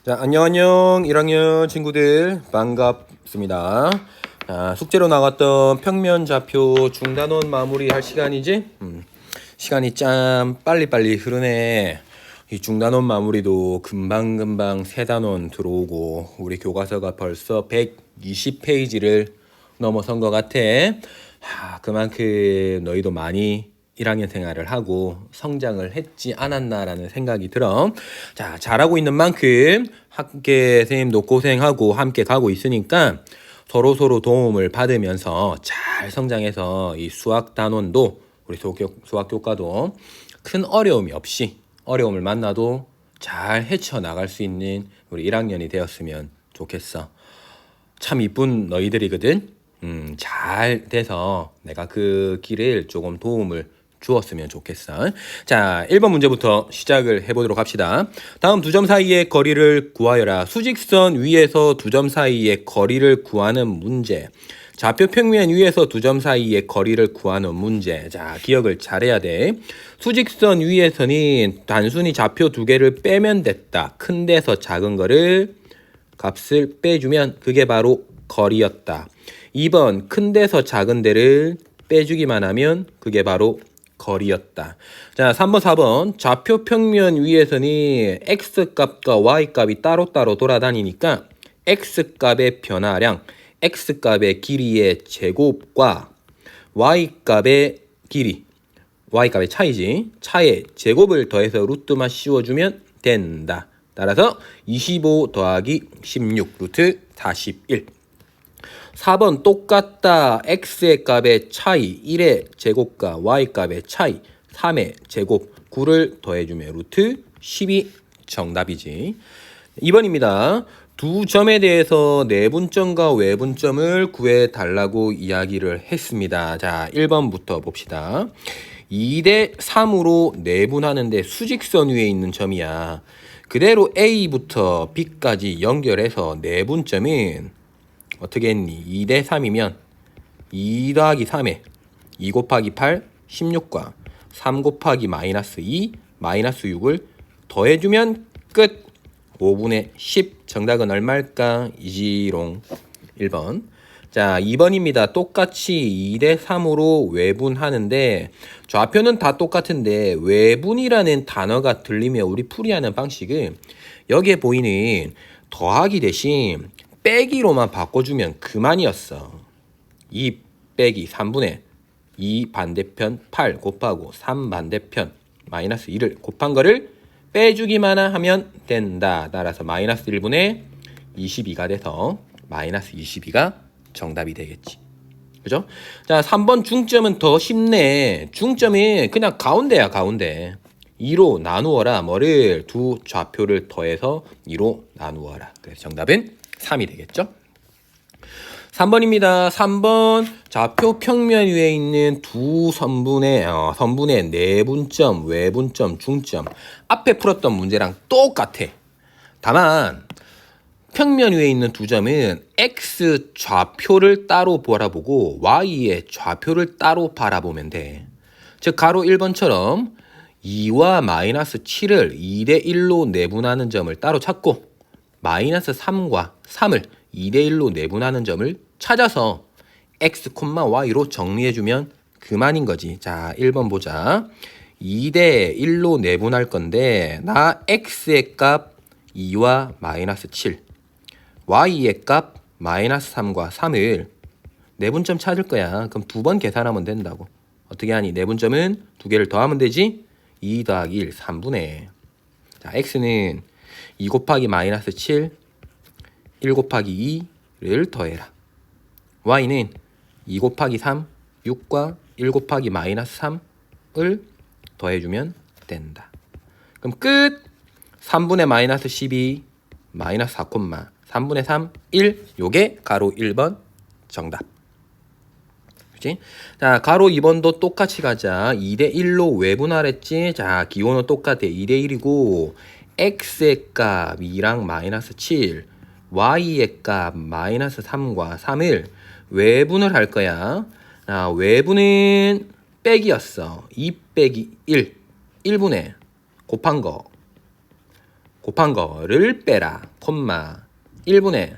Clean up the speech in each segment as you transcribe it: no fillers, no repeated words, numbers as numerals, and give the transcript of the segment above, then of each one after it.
자, 안녕 1학년 친구들 반갑습니다. 숙제로 나갔던 평면 좌표 중단원 마무리할 시간이지? 시간이 참 빨리빨리 흐르네. 이 중단원 마무리도 금방금방 세 단원 들어오고 우리 교과서가 벌써 120페이지를 넘어선 것 같아. 그만큼 너희도 많이 1학년 생활을 하고 성장을 했지 않았나라는 생각이 들어. 자, 잘하고 있는 만큼 학계 선생님도 고생하고 함께 가고 있으니까 서로 도움을 받으면서 잘 성장해서 이 수학 단원도 우리 수학 교과도 큰 어려움이 없이 어려움을 만나도 잘 헤쳐나갈 수 있는 우리 1학년이 되었으면 좋겠어. 참 이쁜 너희들이거든. 잘 돼서 내가 그 길을 조금 도움을 주었으면 좋겠어. 자, 1번 문제부터 시작을 해보도록 합시다. 다음 두 점 사이의 거리를 구하여라. 수직선 위에서 두 점 사이의 거리를 구하는 문제. 좌표 평면 위에서 두 점 사이의 거리를 구하는 문제. 자, 기억을 잘해야 돼. 수직선 위에서는 단순히 좌표 두 개를 빼면 됐다. 큰 데서 작은 거를 값을 빼주면 그게 바로 거리였다. 2번 큰 데서 작은 데를 빼주기만 하면 그게 바로 거리였다. 자, 3번, 4번 좌표 평면 위에서는 x값과 y값이 따로따로 돌아다니니까 x값의 변화량, x값의 길이의 제곱과 y값의 길이, y값의 차이지. 차의 제곱을 더해서 루트만 씌워주면 된다. 따라서 25 더하기 16 루트 41. 4번 똑같다. x의 값의 차이 1의 제곱과 y값의 차이 3의 제곱 9를 더해주면 루트 12 정답이지. 2번입니다. 두 점에 대해서 내분점과 외분점을 구해달라고 이야기를 했습니다. 자, 1번부터 봅시다. 2대 3으로 내분하는데 수직선 위에 있는 점이야. 그대로 A부터 B까지 연결해서 내분점은 어떻게 했니? 2대 3이면 2 더하기 3에 2 곱하기 8, 16과 3 곱하기 마이너스 2, 마이너스 6을 더해주면 끝. 5분의 10. 정답은 얼마일까? 이지롱 1번. 자, 2번입니다. 똑같이 2대 3으로 외분하는데 좌표는 다 똑같은데 외분이라는 단어가 들리면 우리 풀이하는 방식은 여기에 보이는 더하기 대신 빼기로만 바꿔주면 그만이었어. 2 빼기 3분의 2 반대편 8 곱하고 3 반대편 마이너스 2를 곱한 거를 빼주기만 하면 된다. 따라서 마이너스 1분의 22가 돼서 마이너스 22가 정답이 되겠지. 그죠? 자, 3번 중점은 더 쉽네. 중점이 그냥 가운데야, 가운데. 2로 나누어라. 뭐를? 두 좌표를 더해서 2로 나누어라. 그래서 정답은 3이 되겠죠? 3번입니다. 3번 좌표 평면 위에 있는 두 선분의 내분점, 외분점, 중점. 앞에 풀었던 문제랑 똑같아. 다만 평면 위에 있는 두 점은 x 좌표를 따로 바라보고 y의 좌표를 따로 바라보면 돼. 즉 가로 1번처럼 2와 마이너스 7을 2대 1로 내분하는 점을 따로 찾고 마이너스 3과 3을 2대1로 내분하는 점을 찾아서 x, y로 정리해주면 그만인 거지. 자, 1번 보자. 2대1로 내분할 건데 나 x의 값 2와 마이너스 7, y의 값 마이너스 3과 3을 내분점 찾을 거야. 그럼 두 번 계산하면 된다고. 어떻게 하니? 내분점은 두 개를 더하면 되지? 2 더하기 1, 3분의. 자, x는 2 곱하기 마이너스 7, 1 곱하기 2를 더해라. y는 2 곱하기 3, 6과 1 곱하기 마이너스 3을 더해주면 된다. 그럼 끝! 3분의 마이너스 12, 마이너스 4, 3분의 3, 1. 요게 가로 1번 정답. 그치? 자, 가로 2번도 똑같이 가자. 2대 1로 외분하랬지? 자, 기호는 똑같아. 2대 1이고 x의 값 2랑 마이너스 7, y의 값 마이너스 3과 3을 외분을 할 거야. 자, 외분은 빼기였어. 2 빼기 1, 1분의 곱한 거 곱한 거를 빼라. 콤마 1분의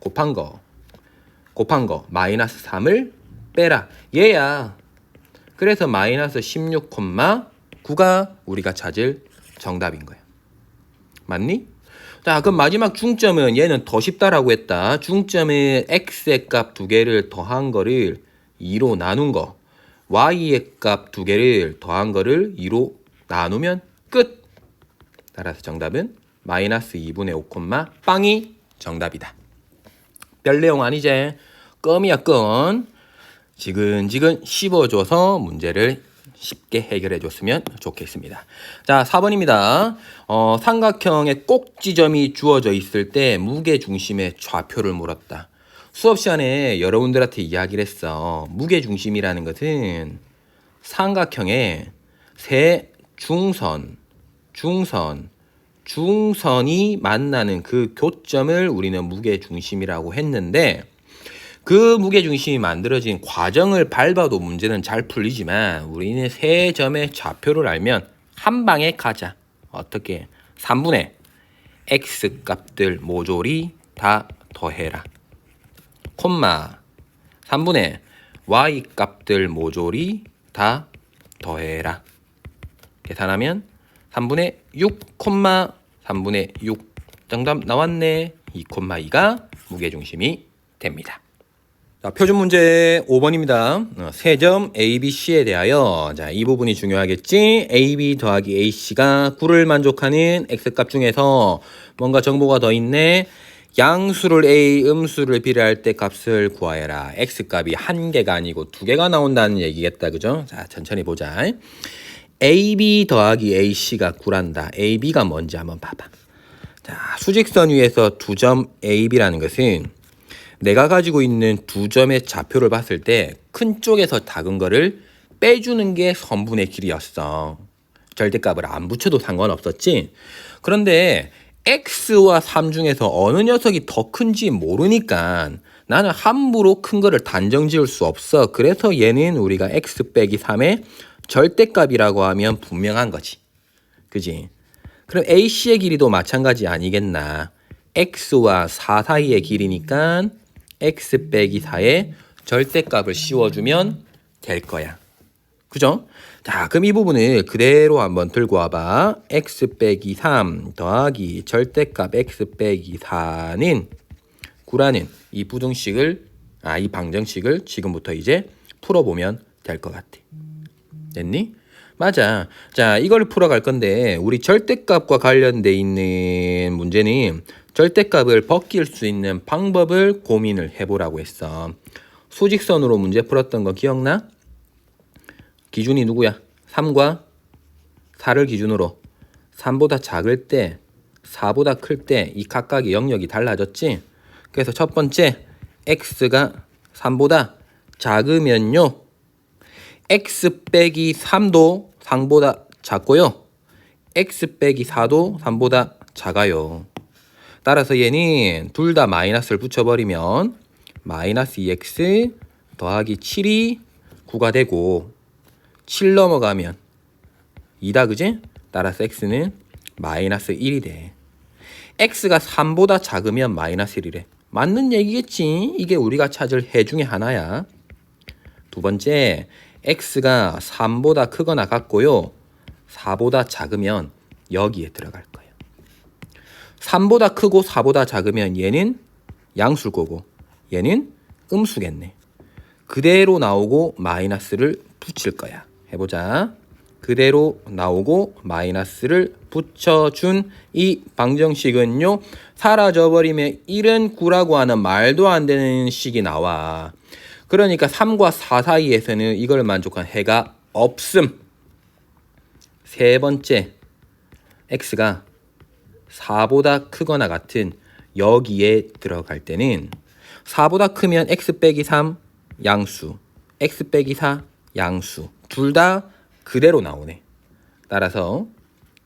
곱한 거 마이너스 3을 빼라. 얘야. 그래서 마이너스 16,9가 우리가 찾을 정답인 거야. 맞니? 자, 그럼 마지막 중점은 얘는 더 쉽다라고 했다. 중점은 x의 값 두 개를 더한 거를 2로 나눈 거. y의 값 두 개를 더한 거를 2로 나누면 끝. 따라서 정답은 마이너스 2분의 5, 빵이 정답이다. 별 내용 아니지? 껌이야 껌. 지근지근 씹어줘서 문제를 쉽게 해결해 줬으면 좋겠습니다. 자, 4번입니다. 삼각형의 꼭 지점이 주어져 있을 때 무게중심의 좌표를 물었다. 수업 시간에 여러분들한테 이야기를 했어. 무게중심이라는 것은 삼각형의 세 중선이 만나는 그 교점을 우리는 무게중심이라고 했는데, 그 무게중심이 만들어진 과정을 밟아도 문제는 잘 풀리지만 우리는 세 점의 좌표를 알면 한 방에 가자. 어떻게? 3분의 x 값들 모조리 다 더해라. 콤마 3분의 y 값들 모조리 다 더해라. 계산하면 3분의 6, 3분의 6 정답 나왔네. 2,2가 무게중심이 됩니다. 자, 표준 문제 5번입니다. 세점 ABC에 대하여, 자, 이 부분이 중요하겠지. AB 더하기 AC가 9를 만족하는 X값 중에서 뭔가 정보가 더 있네. 양수를 A, 음수를 B를 할 때 값을 구하여라. X값이 한 개가 아니고 두 개가 나온다는 얘기겠다. 그죠? 자, 천천히 보자. AB 더하기 AC가 9란다. AB가 뭔지 한번 봐봐. 자, 수직선 위에서 두 점 AB라는 것은 내가 가지고 있는 두 점의 좌표를 봤을 때 큰 쪽에서 작은 거를 빼주는 게 선분의 길이었어. 절대값을 안 붙여도 상관없었지. 그런데 x와 3 중에서 어느 녀석이 더 큰지 모르니까 나는 함부로 큰 거를 단정 지을 수 없어. 그래서 얘는 우리가 x 빼기 3의 절대값이라고 하면 분명한 거지. 그지? 그럼 AC의 길이도 마찬가지 아니겠나? x와 4 사이의 길이니까 x 빼기 4의 절대값을 씌워주면 될 거야. 그죠? 자, 그럼 이 부분을 그대로 한번 들고 와봐. x 빼기 3 더하기 절대값 x 빼기 4는 9라는 이 부등식을, 이 방정식을 지금부터 이제 풀어보면 될 것 같아. 됐니? 맞아. 자, 이걸 풀어갈 건데 우리 절대값과 관련돼 있는 문제는 절대값을 벗길 수 있는 방법을 고민을 해보라고 했어. 수직선으로 문제 풀었던 거 기억나? 기준이 누구야? 3과 4를 기준으로 3보다 작을 때 4보다 클 때 이 각각의 영역이 달라졌지? 그래서 첫 번째 x가 3보다 작으면요 x 빼기 3도 3보다 작고요 x 빼기 4도 3보다 작아요. 따라서 얘는 둘 다 마이너스를 붙여버리면 마이너스 2x 더하기 7이 9가 되고 7 넘어가면 2다. 그지? 따라서 x는 마이너스 1이 돼. x가 3보다 작으면 마이너스 1이래. 맞는 얘기겠지. 이게 우리가 찾을 해 중에 하나야. 두 번째, x가 3보다 크거나 같고요 4보다 작으면 여기에 들어갈 거예요. 3보다 크고 4보다 작으면 얘는 양수일 거고 얘는 음수겠네. 그대로 나오고 마이너스를 붙일 거야. 해보자. 그대로 나오고 마이너스를 붙여준 이 방정식은요 사라져버리면 1은 9라고 하는 말도 안 되는 식이 나와. 그러니까 3과 4 사이에서는 이걸 만족한 해가 없음. 세 번째, x가 4보다 크거나 같은 여기에 들어갈 때는 4보다 크면 x 빼기 3 양수, x 빼기 4 양수 둘 다 그대로 나오네. 따라서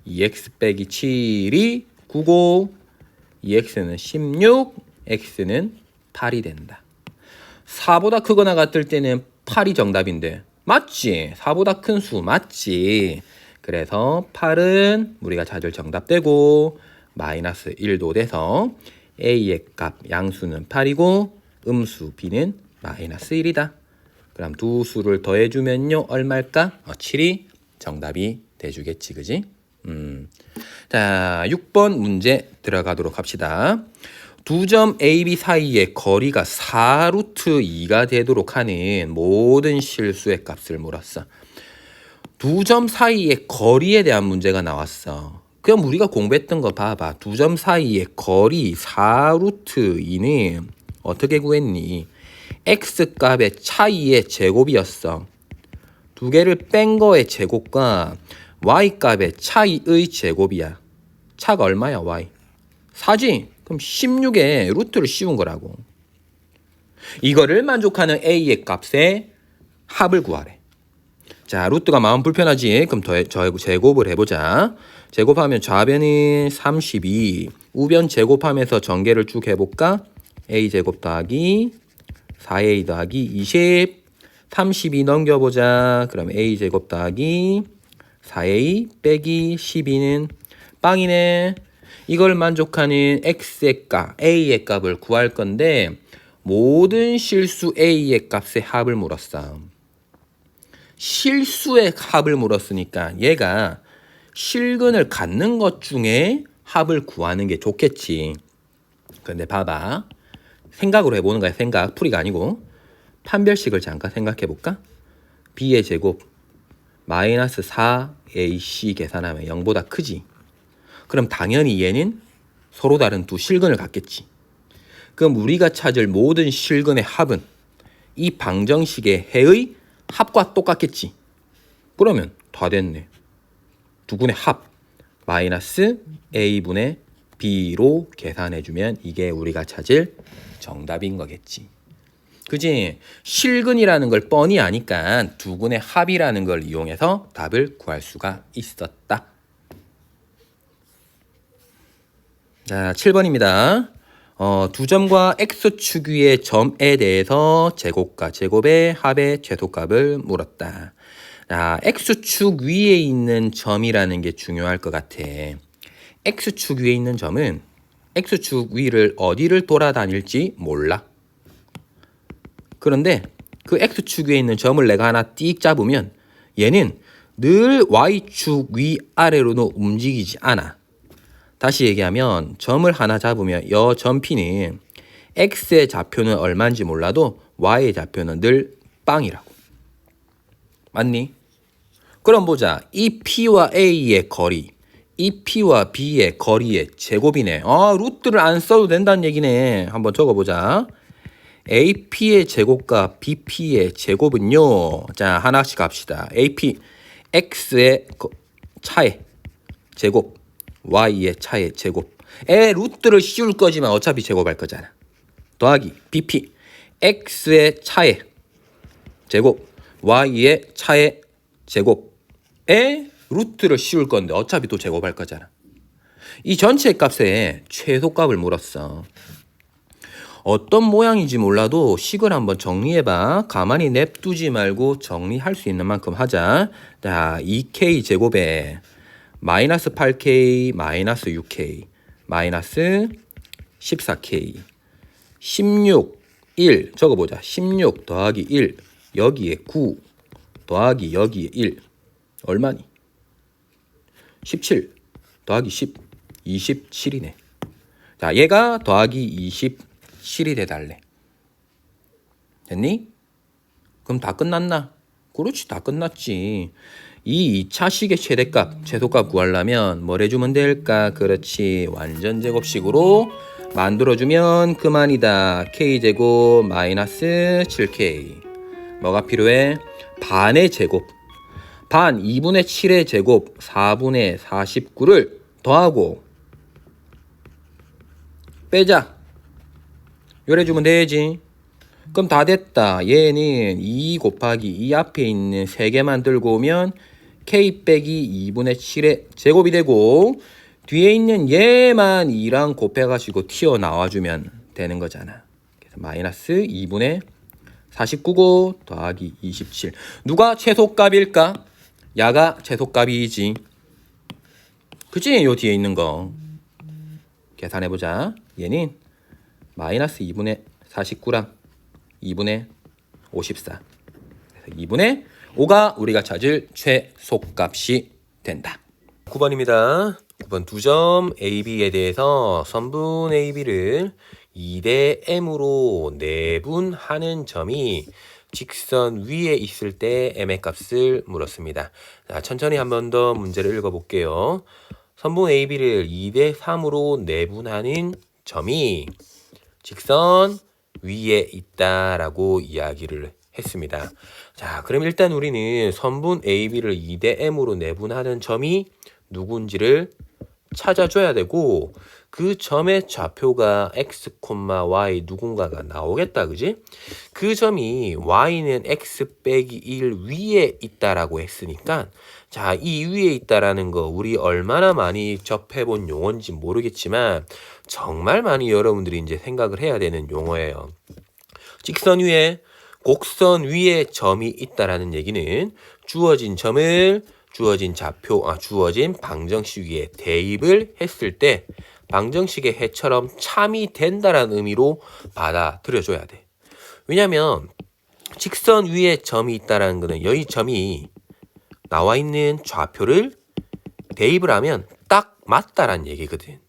2x 빼기 7이 9고 2x는 16, x는 8이 된다. 4보다 크거나 같을 때는 8이 정답인데 맞지? 4보다 큰 수 맞지? 그래서 8은 우리가 찾을 정답 되고 마이너스 1도 돼서 a의 값 양수는 8이고 음수 b는 마이너스 1이다. 그럼 두 수를 더해주면요 얼마일까? 7이 정답이 돼주겠지, 그지? 자, 6번 문제 들어가도록 합시다. 두 점 A, B 사이의 거리가 4루트 2가 되도록 하는 모든 실수의 값을 물었어. 두 점 사이의 거리에 대한 문제가 나왔어. 그럼 우리가 공부했던 거 봐봐. 두 점 사이의 거리 4루트 2는 어떻게 구했니? x값의 차이의 제곱이었어. 두 개를 뺀 거의 제곱과 y값의 차이의 제곱이야. 차가 얼마야, y? 4지? 그럼 16에 루트를 씌운 거라고. 이거를 만족하는 a의 값의 합을 구하래. 자, 루트가 마음 불편하지? 그럼 제곱을 해보자. 제곱하면 좌변은 32, 우변 제곱하면서 전개를 쭉 해볼까? a제곱 더하기 4a 더하기 20, 32 넘겨보자. 그럼 a제곱 더하기 4a 빼기 12는 빵이네. 이걸 만족하는 x의 값, a의 값을 구할 건데 모든 실수 a의 값의 합을 물었어. 실수의 합을 물었으니까 얘가 실근을 갖는 것 중에 합을 구하는 게 좋겠지. 근데 봐봐. 생각으로 해보는 거야. 생각. 풀이가 아니고. 판별식을 잠깐 생각해 볼까? b의 제곱 마이너스 4ac 계산하면 0보다 크지. 그럼 당연히 얘는 서로 다른 두 실근을 갖겠지. 그럼 우리가 찾을 모든 실근의 합은 이 방정식의 해의 합과 똑같겠지. 그러면 다 됐네. 두 군의 합 마이너스 a분의 b로 계산해주면 이게 우리가 찾을 정답인 거겠지. 그지? 실근이라는 걸 뻔히 아니까 두 군의 합이라는 걸 이용해서 답을 구할 수가 있었다. 자, 7번입니다. 두 점과 x축 위의 점에 대해서 제곱과 제곱의 합의 최소값을 물었다. 자, x축 위에 있는 점이라는 게 중요할 것 같아. x축 위에 있는 점은 x축 위를 어디를 돌아다닐지 몰라. 그런데 그 x축 위에 있는 점을 내가 하나 띡 잡으면 얘는 늘 y축 위아래로는 움직이지 않아. 다시 얘기하면 점을 하나 잡으면 여 점 P는 x의 좌표는 얼마인지 몰라도 y의 좌표는 늘 빵이라고. 맞니? 그럼 보자. 이 P와 A의 거리, 이 P와 B의 거리의 제곱이네. 루트를 안 써도 된다는 얘기네. 한번 적어보자. AP의 제곱과 BP의 제곱은요. 자, 하나씩 합시다. AP, X의 차의 제곱, Y의 차의 제곱. 루트를 씌울 거지만 어차피 제곱할 거잖아. 더하기 BP, X의 차의 제곱, Y의 차의 제곱에 루트를 씌울 건데 어차피 또 제곱할 거잖아. 이 전체 값의 최소값을 물었어. 어떤 모양인지 몰라도 식을 한번 정리해봐. 가만히 냅두지 말고 정리할 수 있는 만큼 하자. 자, 2k 제곱에 마이너스 8k 마이너스 6k 마이너스 14k 16 1 적어보자. 16 더하기 1 여기에 9 더하기 여기에 1 얼마니? 17 더하기 10 27이네. 자, 얘가 더하기 27이 돼달래. 됐니? 그럼 다 끝났나? 그렇지, 다 끝났지. 이 2차식의 최대값, 최소값 구하려면 뭘 해주면 될까? 그렇지, 완전 제곱식으로 만들어주면 그만이다. k제곱 마이너스 7k. 뭐가 필요해? 반의 제곱. 반 2분의 7의 제곱 4분의 49를 더하고 빼자. 요래주면 되지. 그럼 다 됐다. 얘는 2 곱하기 이 앞에 있는 3개만 들고 오면 k 빼기 2분의 7의 제곱이 되고 뒤에 있는 얘만 2랑 곱해가지고 튀어나와주면 되는 거잖아. 그래서 마이너스 2분의 49고 더하기 27. 누가 최소값일까? 야가 최소값이지. 그치? 요 뒤에 있는 거. 계산해보자. 얘는 마이너스 2분의 49랑 2분의 54. 그래서 2분의 5가 우리가 찾을 최소값이 된다. 9번입니다. 9번 2점 AB에 대해서 선분 AB를 2대 M으로 내분하는 점이 직선 위에 있을 때 M의 값을 물었습니다. 자, 천천히 한 번 더 문제를 읽어볼게요. 선분 AB를 2대 3으로 내분하는 점이 직선 위에 있다라고 이야기를 했습니다. 자, 그럼 일단 우리는 선분 AB를 2대 M으로 내분하는 점이 누군지를 찾아줘야 되고 그 점의 좌표가 x, y 누군가가 나오겠다. 그지? 그 점이 y는 x 빼기 1 위에 있다라고 했으니까 자, 이 위에 있다라는 거 우리 얼마나 많이 접해본 용어인지 모르겠지만 정말 많이 여러분들이 이제 생각을 해야 되는 용어예요. 직선 위에 곡선 위에 점이 있다라는 얘기는 주어진 점을 주어진 주어진 방정식 위에 대입을 했을 때 방정식의 해처럼 참이 된다라는 의미로 받아들여줘야 돼. 왜냐면 직선 위에 점이 있다라는 거는 여기 점이 나와 있는 좌표를 대입을 하면 딱 맞다라는 얘기거든.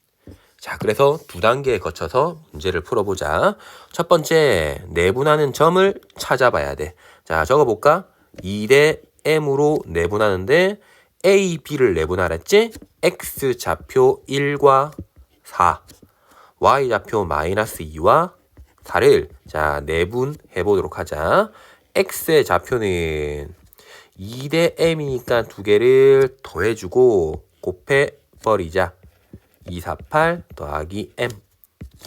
자, 그래서 두 단계에 거쳐서 문제를 풀어보자. 첫 번째, 내분하는 점을 찾아봐야 돼. 자, 적어볼까? 2대 M으로 내분하는데 A, B를 내분하랬지? X 좌표 1과 4, Y 좌표 마이너스 2와 4를 자 내분해 보도록 하자. X의 좌표는 2대 M이니까 두 개를 더해주고 곱해버리자. 248 더하기 M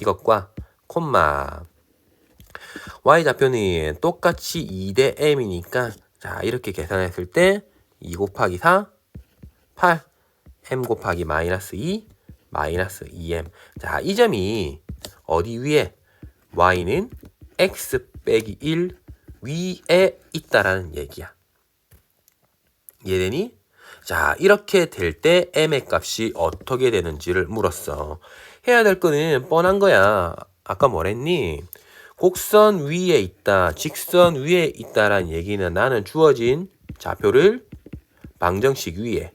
이것과 콤마 Y 좌표는 똑같이 2대 M이니까 자 이렇게 계산했을 때 2 곱하기 4 8 M 곱하기 마이너스 2 마이너스 2M. 자, 이 점이 어디 위에? Y는 X 빼기 1 위에 있다라는 얘기야. 이해되니? 자, 이렇게 될 때 M의 값이 어떻게 되는지를 물었어. 해야 될 거는 뻔한 거야. 아까 뭐랬니? 곡선 위에 있다, 직선 위에 있다라는 얘기는 나는 주어진 좌표를 방정식 위에,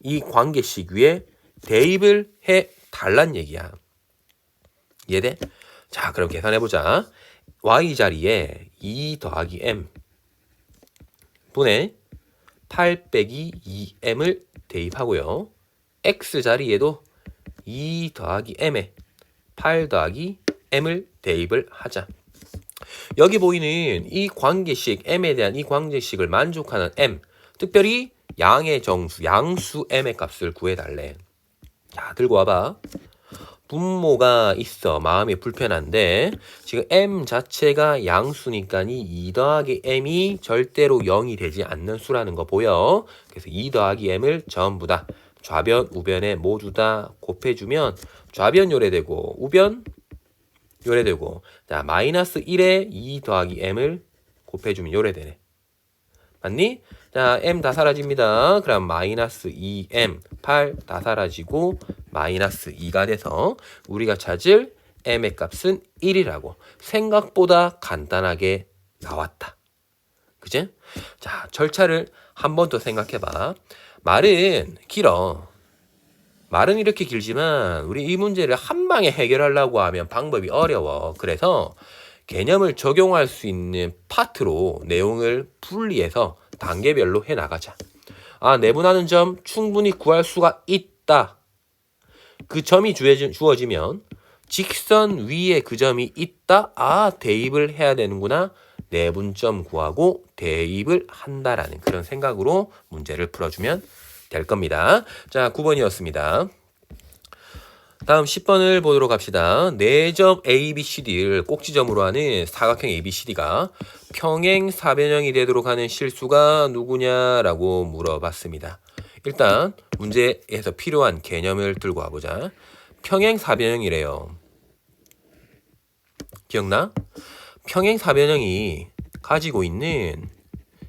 이 관계식 위에 대입을 해 달란 얘기야. 이해돼? 자, 그럼 계산해보자. Y 자리에 2 더하기 M 분의 8 빼기 2M을 대입하고요. X 자리에도 2 더하기 M에 8 더하기 M을 대입을 하자. 여기 보이는 이 관계식, M에 대한 이 관계식을 만족하는 M, 특별히 양의 정수, 양수 M의 값을 구해달래. 자, 들고 와봐. 분모가 있어. 마음이 불편한데 지금 M 자체가 양수니까 이 2 더하기 M이 절대로 0이 되지 않는 수라는 거 보여. 그래서 2 더하기 M을 전부 다 좌변, 우변에 모두 다 곱해주면 좌변 요래되고 우변 요래되고 자 마이너스 1에 2 더하기 M을 곱해주면 요래되네. 맞니? 자, M 다 사라집니다. 그럼 마이너스 2M, 8 다 사라지고 마이너스 2가 돼서 우리가 찾을 M의 값은 1이라고 생각보다 간단하게 나왔다. 그치? 자, 절차를 한 번 더 생각해봐. 말은 길어. 말은 이렇게 길지만 우리 이 문제를 한 방에 해결하려고 하면 방법이 어려워. 그래서 개념을 적용할 수 있는 파트로 내용을 분리해서 단계별로 해나가자. 아, 내분하는 점 충분히 구할 수가 있다. 그 점이 주어지면 직선 위에 그 점이 있다. 아, 대입을 해야 되는구나. 내분점 구하고 대입을 한다라는 그런 생각으로 문제를 풀어주면 될 겁니다. 자, 9번이었습니다. 다음 10번을 보도록 합시다. 4점 ABCD를 꼭지점으로 하는 사각형 ABCD가 평행 사변형이 되도록 하는 실수가 누구냐라고 물어봤습니다. 일단 문제에서 필요한 개념을 들고 와보자. 평행 사변형이래요. 기억나? 평행 사변형이 가지고 있는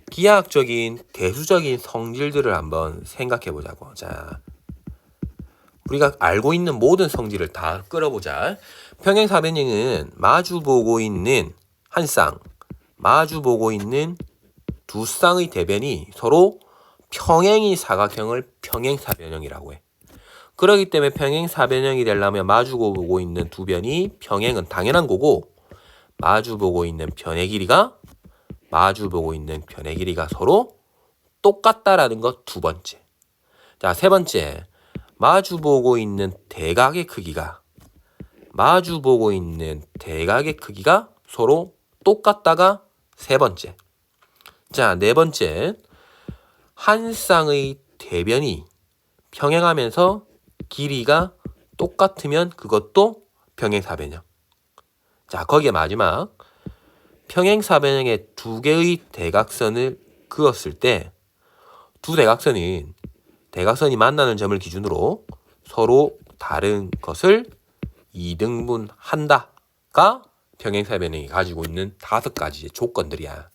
기하학적인 대수적인 성질들을 한번 생각해 보자고. 자, 우리가 알고 있는 모든 성질을 다 끌어보자. 평행사변형은 마주보고 있는 한 쌍, 마주보고 있는 두 쌍의 대변이 서로 평행이 사각형을 평행사변형이라고 해. 그렇기 때문에 평행사변형이 되려면 마주보고 있는 두 변이 평행은 당연한 거고, 마주보고 있는 변의 길이가 서로 똑같다라는 것 두 번째. 자, 세 번째. 마주보고 있는 대각의 크기가 서로 똑같다가 세 번째. 자, 네 번째. 한 쌍의 대변이 평행하면서 길이가 똑같으면 그것도 평행사변형. 자, 거기에 마지막. 평행사변형의 두 개의 대각선을 그었을 때 두 대각선이 만나는 점을 기준으로 서로 다른 것을 이등분한다가 평행사변형이 가지고 있는 5가지의 조건들이야.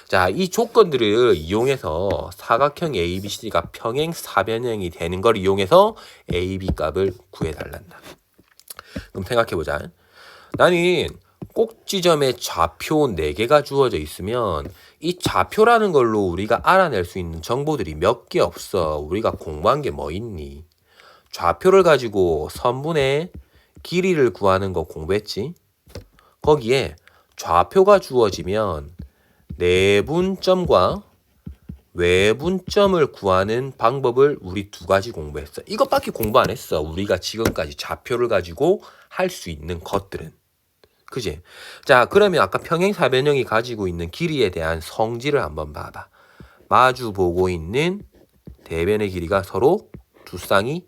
자, 이 조건들을 이용해서 사각형 ABC가 평행사변형이 되는 걸 이용해서 AB 값을 구해달란다. 그럼 생각해보자. 나는 꼭지점에 좌표 4개가 주어져 있으면 이 좌표라는 걸로 우리가 알아낼 수 있는 정보들이 몇 개 없어. 우리가 공부한 게 뭐 있니? 좌표를 가지고 선분의 길이를 구하는 거 공부했지? 거기에 좌표가 주어지면 내분점과 외분점을 구하는 방법을 우리 2가지 공부했어. 이것밖에 공부 안 했어. 우리가 지금까지 좌표를 가지고 할 수 있는 것들은. 그지? 자, 그러면 아까 평행사변형이 가지고 있는 길이에 대한 성질을 한번 봐봐. 마주 보고 있는 대변의 길이가 서로 두 쌍이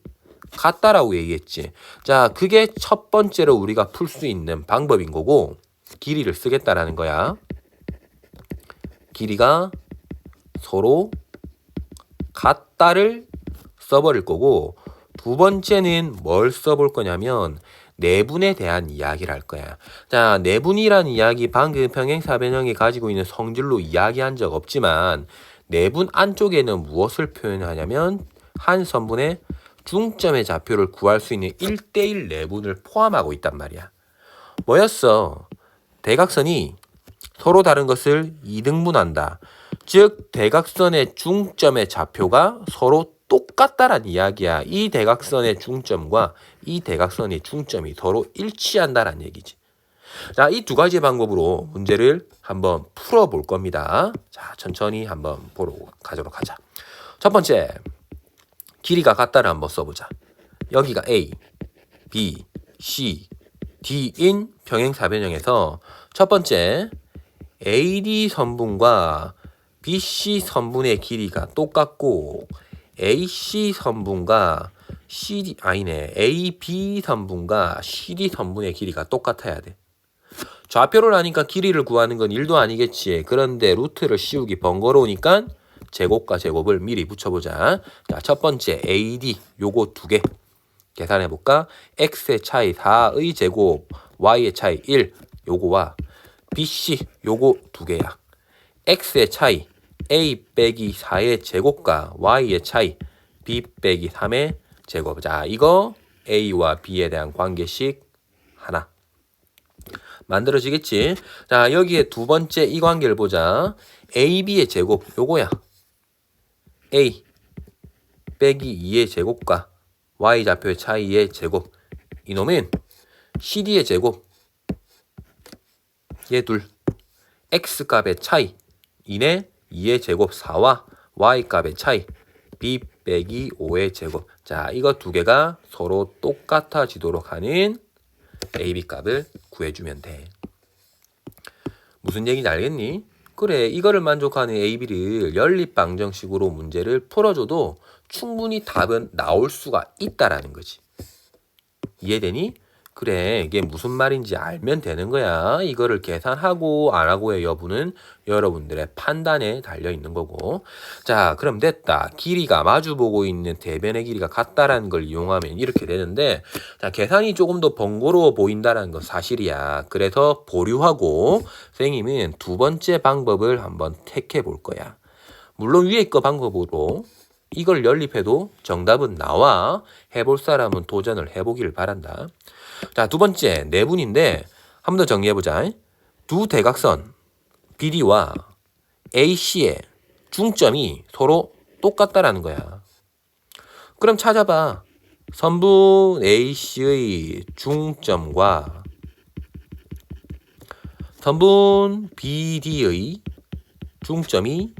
같다라고 얘기했지. 자, 그게 첫 번째로 우리가 풀 수 있는 방법인 거고, 길이를 쓰겠다라는 거야. 길이가 서로 같다를 써버릴 거고, 두 번째는 뭘 써볼 거냐면 내분에 대한 이야기를 할 거야. 자, 내분이란 이야기 방금 평행사변형이 가지고 있는 성질로 이야기한 적 없지만 내분 안쪽에는 무엇을 표현하냐면 한 선분의 중점의 좌표를 구할 수 있는 1대1 내분을 포함하고 있단 말이야. 뭐였어? 대각선이 서로 다른 것을 이등분한다. 즉 대각선의 중점의 좌표가 서로 똑같다란 이야기야. 이 대각선의 중점과 이 대각선의 중점이 서로 일치한다란 얘기지. 자, 이 2가지 방법으로 문제를 한번 풀어볼 겁니다. 자, 천천히 한번 가도록 하자. 첫 번째, 길이가 같다를 한번 써보자. 여기가 A, B, C, D인 평행사변형에서 첫 번째, AD 선분과 BC 선분의 길이가 똑같고 AC 선분과 AB 선분과 CD 선분의 길이가 똑같아야 돼. 좌표를 아니까 길이를 구하는 건 1도 아니겠지. 그런데 루트를 씌우기 번거로우니까 제곱과 제곱을 미리 붙여보자. 자, 첫 번째 AD 요거 2개 계산해볼까? X의 차이 4의 제곱, Y의 차이 1 요거와 BC 요거 2개야. X의 차이 A 빼기 4의 제곱과 Y의 차이 B 빼기 3의 제곱. 자, 이거 A와 B에 대한 관계식 하나 만들어지겠지. 자, 여기에 두 번째 이 관계를 보자. AB의 제곱 요거야. A 빼기 2의 제곱과 Y 좌표의 차이의 제곱. 이놈은 CD의 제곱 얘 둘. X 값의 차이 2네 2의 제곱 4와 Y 값의 차이 B 빼기 5의 제곱. 자, 이거 2개가 서로 똑같아지도록 하는 AB 값을 구해주면 돼. 무슨 얘기인지 알겠니? 그래, 이거를 만족하는 AB를 연립방정식으로 문제를 풀어줘도 충분히 답은 나올 수가 있다라는 거지. 이해되니? 그래, 이게 무슨 말인지 알면 되는 거야. 이거를 계산하고 안 하고의 여부는 여러분들의 판단에 달려 있는 거고. 자, 그럼 됐다. 길이가 마주보고 있는 대변의 길이가 같다라는 걸 이용하면 이렇게 되는데, 자, 계산이 조금 더 번거로워 보인다는 건 사실이야. 그래서 보류하고 선생님은 두 번째 방법을 한번 택해 볼 거야. 물론 위에 거 방법으로 이걸 연립해도 정답은 나와. 해볼 사람은 도전을 해보기를 바란다. 자, 두 번째 내분인데 한 번 더 정리해보자. 두 대각선 BD와 AC의 중점이 서로 똑같다라는 거야. 그럼 찾아봐. 선분 AC의 중점과 선분 BD의 중점이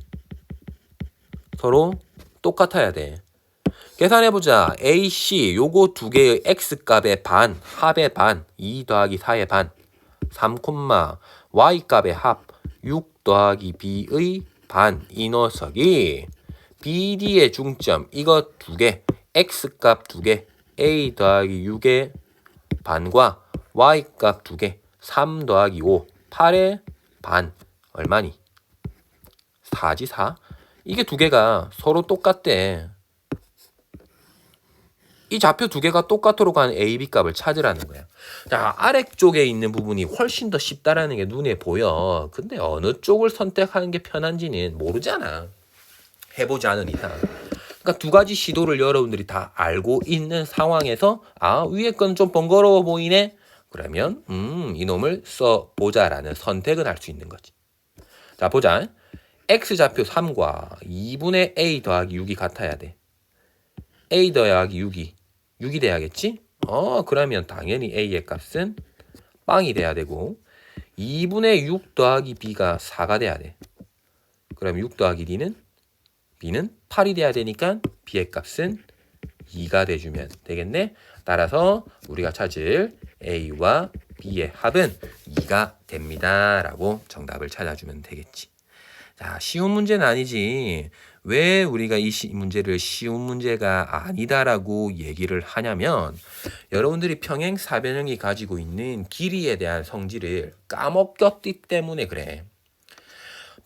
서로 똑같아야 돼. 계산해보자. AC 요거 두 개의 X값의 반, 합의 반, 2 더하기 4의 반, 3, Y값의 합, 6 더하기 B의 반, 이 녀석이 BD의 중점, 이거 두 개, X값 두 개, A 더하기 6의 반과 Y값 두 개, 3 더하기 5, 8의 반, 얼마니? 4지 4? 이게 두 개가 서로 똑같대. 이 좌표 두 개가 똑같도록 한 A, B 값을 찾으라는 거야. 자, 아래쪽에 있는 부분이 훨씬 더 쉽다라는 게 눈에 보여. 근데 어느 쪽을 선택하는 게 편한지는 모르잖아. 해보지 않은 이상. 그러니까 두 가지 시도를 여러분들이 다 알고 있는 상황에서 아, 위에 건 좀 번거로워 보이네? 그러면 이놈을 써보자라는 선택은 할 수 있는 거지. 자, 보자. X좌표 3과 2분의 A 더하기 6이 같아야 돼. A 더하기 6이 돼야겠지? 그러면 당연히 A의 값은 빵이 돼야 되고 2분의 6 더하기 B가 4가 돼야 돼. 그럼 6 더하기 B는 8이 돼야 되니까 B의 값은 2가 돼주면 되겠네. 따라서 우리가 찾을 A와 B의 합은 2가 됩니다. 라고 정답을 찾아주면 되겠지. 자, 쉬운 문제는 아니지. 왜 우리가 이 문제를 쉬운 문제가 아니다라고 얘기를 하냐면 여러분들이 평행 사변형이 가지고 있는 길이에 대한 성질을 까먹었기 때문에 그래.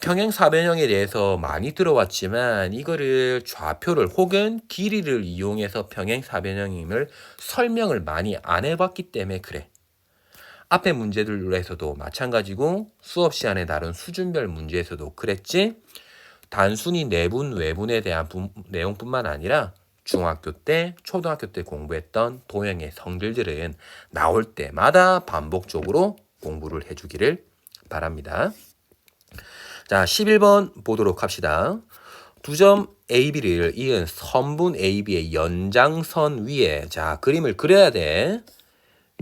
평행 사변형에 대해서 많이 들어왔지만 이거를 좌표를 혹은 길이를 이용해서 평행 사변형임을 설명을 많이 안 해봤기 때문에 그래. 앞에 문제들에서도 마찬가지고 수업 시간에 다룬 수준별 문제에서도 그랬지. 단순히 내분, 외분에 대한 내용뿐만 아니라 중학교 때, 초등학교 때 공부했던 도형의 성질들은 나올 때마다 반복적으로 공부를 해주기를 바랍니다. 자, 11번 보도록 합시다. 두 점 AB를 이은 선분 AB의 연장선 위에 자, 그림을 그려야 돼.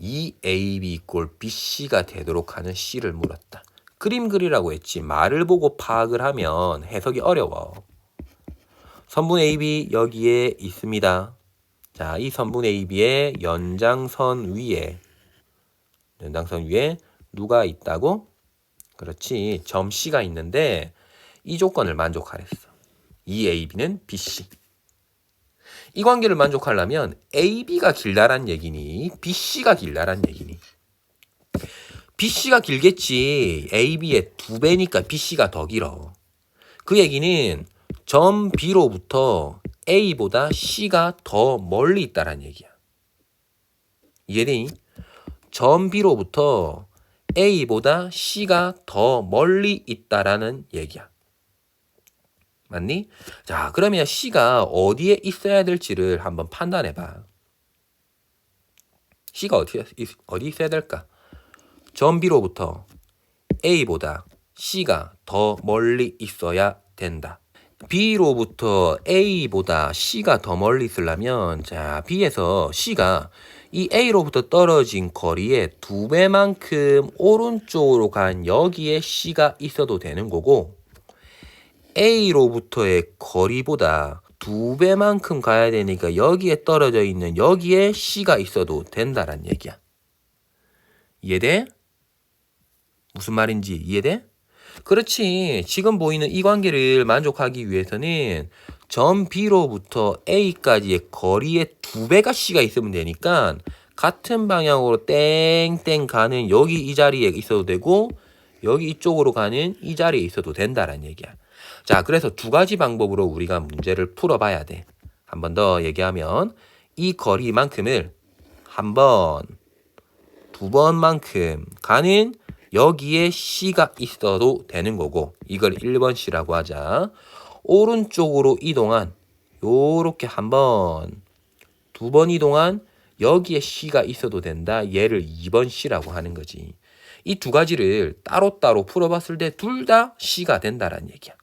이 AB 꼴 BC가 되도록 하는 C를 물었다. 그림 그리라고 했지 말을 보고 파악을 하면 해석이 어려워. 선분 AB 여기에 있습니다. 자, 이 선분 AB의 연장선 위에 누가 있다고? 그렇지, 점 C가 있는데 이 조건을 만족하랬어. 이 AB는 BC. 이 관계를 만족하려면 AB가 길다란 얘기니 BC가 길다란 얘기니? BC가 길겠지. AB의 2배니까 BC가 더 길어. 그 얘기는 점 B로부터 A보다 C가 더 멀리 있다란 얘기야. 이해되니? 점 B로부터 A보다 C가 더 멀리 있다라는 얘기야. 맞니? 자, 그러면 C가 어디에 있어야 될지를 한번 판단해봐. C가 어디 있어야 될까? 점 B로부터 A보다 C가 더 멀리 있어야 된다. B로부터 A보다 C가 더 멀리 있으려면 자, B에서 C가 이 A로부터 떨어진 거리의 2배만큼 오른쪽으로 간 여기에 C가 있어도 되는 거고 A로부터의 거리보다 2배만큼 가야 되니까 여기에 떨어져 있는 여기에 C가 있어도 된다란 얘기야. 이해돼? 무슨 말인지 이해돼? 그렇지. 지금 보이는 이 관계를 만족하기 위해서는 점 B로부터 A까지의 거리의 2배가 C가 있으면 되니까 같은 방향으로 땡땡 가는 여기 이 자리에 있어도 되고 여기 이쪽으로 가는 이 자리에 있어도 된다란 얘기야. 자, 그래서 두 가지 방법으로 우리가 문제를 풀어봐야 돼. 한 번 더 얘기하면 이 거리만큼을 한 번, 두 번만큼 가는 여기에 C가 있어도 되는 거고 이걸 1번 C라고 하자. 오른쪽으로 이동한 요렇게 한 번, 두 번 이동한 여기에 C가 있어도 된다. 얘를 2번 C라고 하는 거지. 이 두 가지를 따로따로 풀어봤을 때 둘 다 C가 된다라는 얘기야.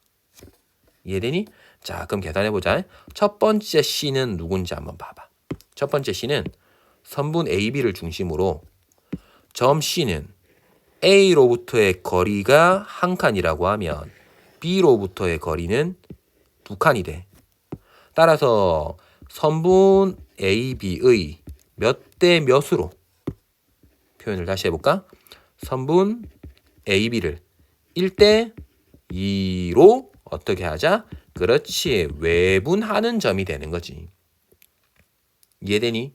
이해되니? 자, 그럼 계산해보자. 첫 번째 C는 누군지 한번 봐봐. 첫 번째 C는 선분 AB를 중심으로 점 C는 A로부터의 거리가 한 칸이라고 하면 B로부터의 거리는 두 칸이 돼. 따라서 선분 AB의 몇 대 몇으로 표현을 다시 해볼까? 선분 AB를 1대 2로 어떻게 하자? 그렇지. 외분하는 점이 되는 거지. 이해되니?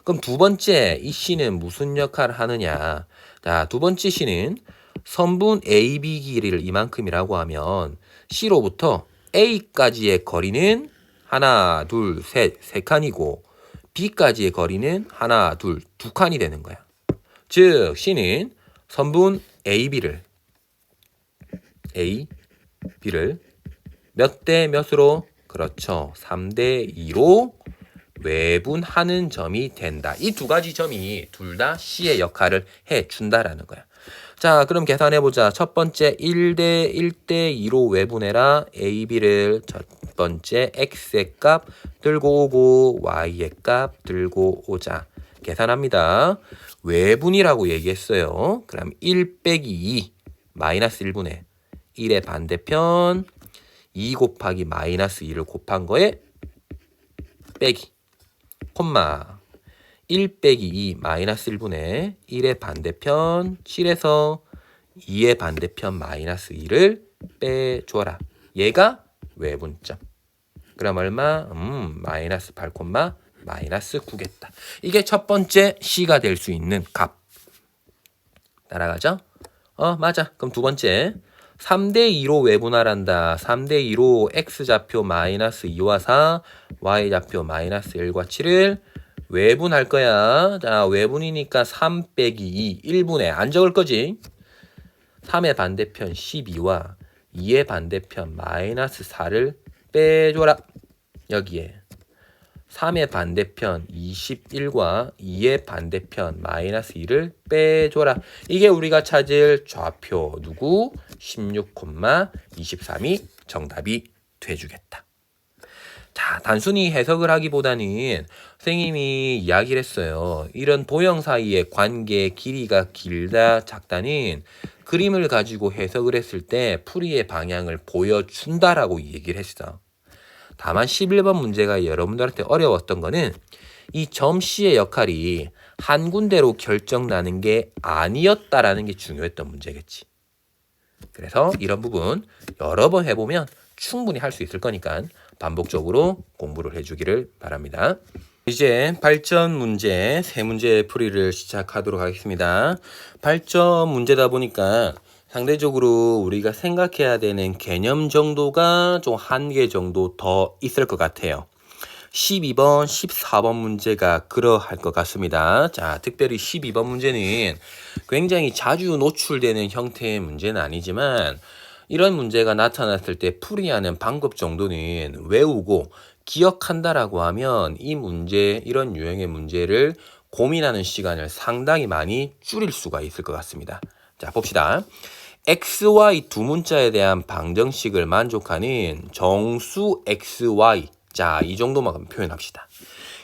그럼 두 번째 이 C는 무슨 역할을 하느냐? 자, 두 번째 C는 선분 AB 길이를 이만큼이라고 하면 C로부터 A까지의 거리는 하나, 둘, 셋, 세 칸이고 B까지의 거리는 하나, 둘, 두 칸이 되는 거야. 즉, C는 선분 AB를 몇 대 몇으로? 그렇죠. 3대 2로 외분하는 점이 된다. 이 두 가지 점이 둘 다 C의 역할을 해준다라는 거야. 자, 그럼 계산해보자. 첫 번째 1대 1대 2로 외분해라. AB를 첫 번째 X의 값 들고 오고 Y의 값 들고 오자. 계산합니다. 외분이라고 얘기했어요. 그럼 1 빼기 2 마이너스 1분의 1의 반대편 2 곱하기 마이너스 2를 곱한 거에 빼기 콤마 1 빼기 2 마이너스 1분의 1의 반대편 7에서 2의 반대편 마이너스 2를 빼줘라. 얘가 외분점. 그럼 얼마? 마이너스 8 콤마 마이너스 9겠다. 이게 첫 번째 C가 될 수 있는 값. 따라가죠? 맞아. 그럼 두 번째 3대 2로 외분하란다. 3대 2로 X좌표 마이너스 2와 4, Y좌표 마이너스 1과 7을 외분할 거야. 자, 외분이니까 3 빼기 2, 1분의 안 적을 거지. 3의 반대편 12와 2의 반대편 마이너스 4를 빼줘라. 여기에 3의 반대편 21과 2의 반대편 마이너스 2를 빼줘라. 이게 우리가 찾을 좌표 누구? 16,23이 정답이 돼주겠다. 자, 단순히 해석을 하기보다는 선생님이 이야기를 했어요. 이런 도형 사이의 관계 길이가 길다 작다는 그림을 가지고 해석을 했을 때 풀이의 방향을 보여준다라고 얘기를 했어. 다만 11번 문제가 여러분들한테 어려웠던 거는 이 점 C의 역할이 한 군데로 결정나는 게 아니었다라는 게 중요했던 문제겠지. 그래서 이런 부분 여러 번 해보면 충분히 할 수 있을 거니까 반복적으로 공부를 해주기를 바랍니다. 이제 발전 문제 세 문제 풀이를 시작하도록 하겠습니다. 발전 문제다 보니까 상대적으로 우리가 생각해야 되는 개념 정도가 좀 한 개 정도 더 있을 것 같아요. 12번, 14번 문제가 그러할 것 같습니다. 자, 특별히 12번 문제는 굉장히 자주 노출되는 형태의 문제는 아니지만 이런 문제가 나타났을 때 풀이하는 방법 정도는 외우고 기억한다라고 하면 이 문제, 이런 유형의 문제를 고민하는 시간을 상당히 많이 줄일 수가 있을 것 같습니다. 자, 봅시다. XY 두 문자에 대한 방정식을 만족하는 정수 XY. 자, 이 정도만 표현합시다.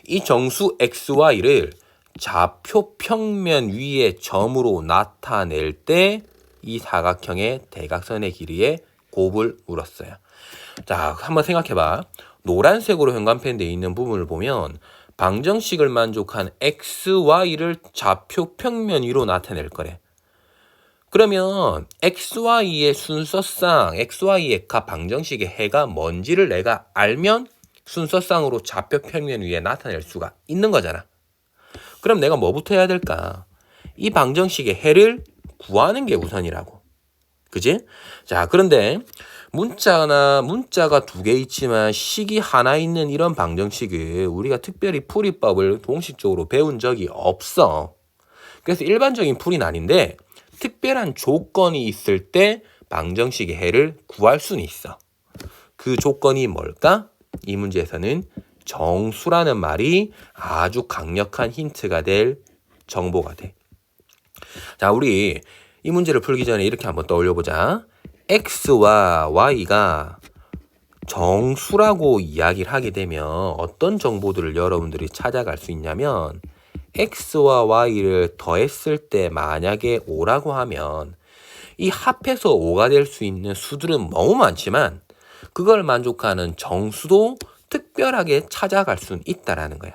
이 정수 XY를 좌표 평면 위의 점으로 나타낼 때 이 사각형의 대각선의 길이의 곱을 물었어요. 자, 한번 생각해봐. 노란색으로 형광펜 되어 있는 부분을 보면 방정식을 만족한 XY를 좌표 평면 위로 나타낼 거래. 그러면 XY의 순서상 XY의 값 방정식의 해가 뭔지를 내가 알면 순서상으로 좌표 평면 위에 나타낼 수가 있는 거잖아. 그럼 내가 뭐부터 해야 될까? 이 방정식의 해를 구하는 게 우선이라고. 그지? 자, 그런데 문자가 두 개 있지만 식이 하나 있는 이런 방정식을 우리가 특별히 풀이법을 공식적으로 배운 적이 없어. 그래서 일반적인 풀이는 아닌데 특별한 조건이 있을 때 방정식의 해를 구할 수는 있어. 그 조건이 뭘까? 이 문제에서는 정수라는 말이 아주 강력한 힌트가 될 정보가 돼. 자, 우리 이 문제를 풀기 전에 이렇게 한번 떠올려 보자. x와 y가 정수라고 이야기를 하게 되면 어떤 정보들을 여러분들이 찾아갈 수 있냐면 x와 y를 더했을 때 만약에 5라고 하면 이 합해서 5가 될 수 있는 수들은 너무 많지만 그걸 만족하는 정수도 특별하게 찾아갈 수는 있다라는 거야.